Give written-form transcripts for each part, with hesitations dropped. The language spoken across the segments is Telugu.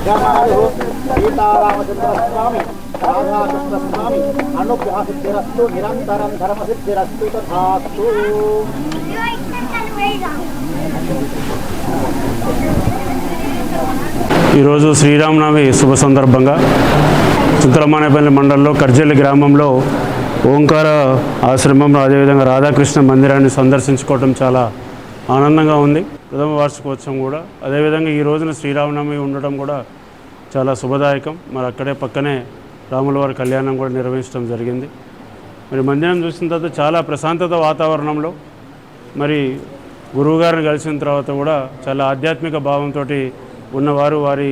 యజమానులు సీతారామచంద్రస్వామి రాధాకృష్ణస్వామి అనుగ్రహసిద్ధిరస్తు నిరంతరం ధర్మసిద్ధిరస్తు తథాస్తు. ఈరోజు శ్రీరామనవమి శుభ సందర్భంగా చింతలమానేపల్లి మండలంలో కర్జల్లి గ్రామంలో ఓంకార ఆశ్రమంలో అదేవిధంగా రాధాకృష్ణ మందిరాన్ని సందర్శించుకోవడం చాలా ఆనందంగా ఉంది. ప్రథమ వార్షికోత్సవం కూడా అదేవిధంగా ఈ రోజున శ్రీరామనవమి ఉండటం కూడా చాలా శుభదాయకం. మరి అక్కడే పక్కనే రాముల వారి కళ్యాణం కూడా నిర్వహించడం జరిగింది. మరి మందిరం చూసిన తర్వాత చాలా ప్రశాంతత వాతావరణంలో మరి గురువుగారిని కలిసిన తర్వాత కూడా చాలా ఆధ్యాత్మిక భావంతో ఉన్నవారు వారి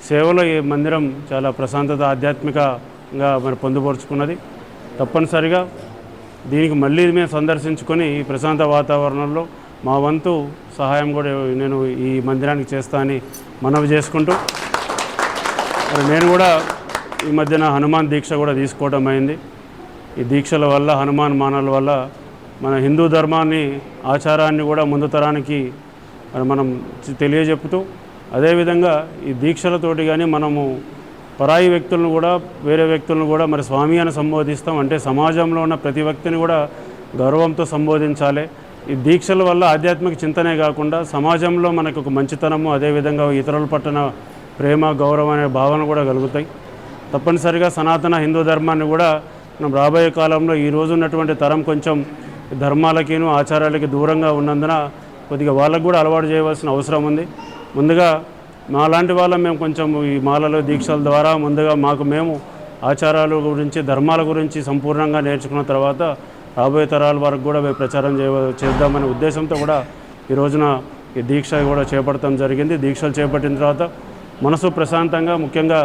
సేవలో ఈ మందిరం చాలా ప్రశాంతత ఆధ్యాత్మికంగా మరి పొందుపరుచుకున్నది. తప్పనిసరిగా దీనికి మళ్ళీ మేము సందర్శించుకొని ఈ ప్రశాంత వాతావరణంలో మా వంతు సహాయం కూడా నేను ఈ మందిరానికి చేస్తా అని మనవి చేసుకుంటూ మరి నేను కూడా ఈ మధ్యన హనుమాన్ దీక్ష కూడా తీసుకోవడం అయింది. ఈ దీక్షల వల్ల హనుమాన్ మానల వల్ల మన హిందూ ధర్మాన్ని ఆచారాన్ని కూడా ముందు తరానికి మనం తెలియజెప్పుతూ అదేవిధంగా ఈ దీక్షలతోటి కానీ మనము పరాయి వ్యక్తులను కూడా వేరే వ్యక్తులను కూడా మరి స్వామి అని సంబోధిస్తాం. అంటే సమాజంలో ఉన్న ప్రతి వ్యక్తిని కూడా గౌరవంతో సంబోధించాలి. ఈ దీక్షల వల్ల ఆధ్యాత్మిక చింతనే కాకుండా సమాజంలో మనకు ఒక మంచితనము అదేవిధంగా ఇతరుల పట్ల ప్రేమ గౌరవం అనే భావన కూడా కలుగుతాయి. తప్పనిసరిగా సనాతన హిందూ ధర్మాన్ని కూడా మనం రాబోయే కాలంలో ఈ రోజు ఉన్నటువంటి తరం కొంచెం ధర్మాలకిను ఆచారాలకి దూరంగా ఉన్నందున కొద్దిగా వాళ్ళకు కూడా అలవాటు చేయవలసిన అవసరం ఉంది. ముందుగా మాలాంటి వాళ్ళం మేము కొంచెం ఈ మాలలు దీక్షల ద్వారా ముందుగా మాకు మేము ఆచారాల గురించి ధర్మాల గురించి సంపూర్ణంగా నేర్చుకున్న తర్వాత రాబోయే తరాల వరకు కూడా మేము ప్రచారం చేద్దామనే ఉద్దేశంతో కూడా ఈ రోజున ఈ దీక్ష కూడా చేపట్టడం జరిగింది. దీక్షలు చేపట్టిన తర్వాత మనసు ప్రశాంతంగా ముఖ్యంగా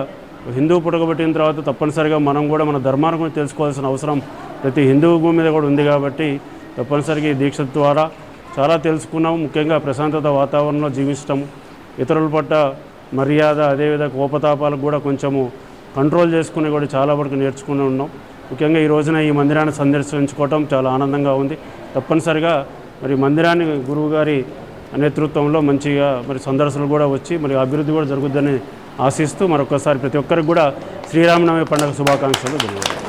హిందూ పుట్టుకబట్టిన తర్వాత తప్పనిసరిగా మనం కూడా మన ధర్మాన్ని గురించి తెలుసుకోవాల్సిన అవసరం ప్రతి హిందువు మీద కూడా ఉంది. కాబట్టి తప్పనిసరిగా ఈ దీక్ష ద్వారా చాలా తెలుసుకున్నాము. ముఖ్యంగా ప్రశాంతత వాతావరణంలో జీవించటము ఇతరుల పట్ల మర్యాద అదేవిధంగా కోపతాపాలకు కూడా కొంచెము కంట్రోల్ చేసుకుని కూడా చాలా వరకు నేర్చుకుని ఉన్నాం. ముఖ్యంగా ఈ రోజున ఈ మందిరాన్ని సందర్శించుకోవటం చాలా ఆనందంగా ఉంది. తప్పనిసరిగా మరి మందిరాన్ని గురువుగారి నేతృత్వంలో మంచిగా మరి సందర్శనలు కూడా వచ్చి మరి అభివృద్ధి కూడా జరుగుతుందని ఆశిస్తూ మరొకసారి ప్రతి ఒక్కరికి కూడా శ్రీరామనవమి పండుగ శుభాకాంక్షలు తెలియజేస్తాను.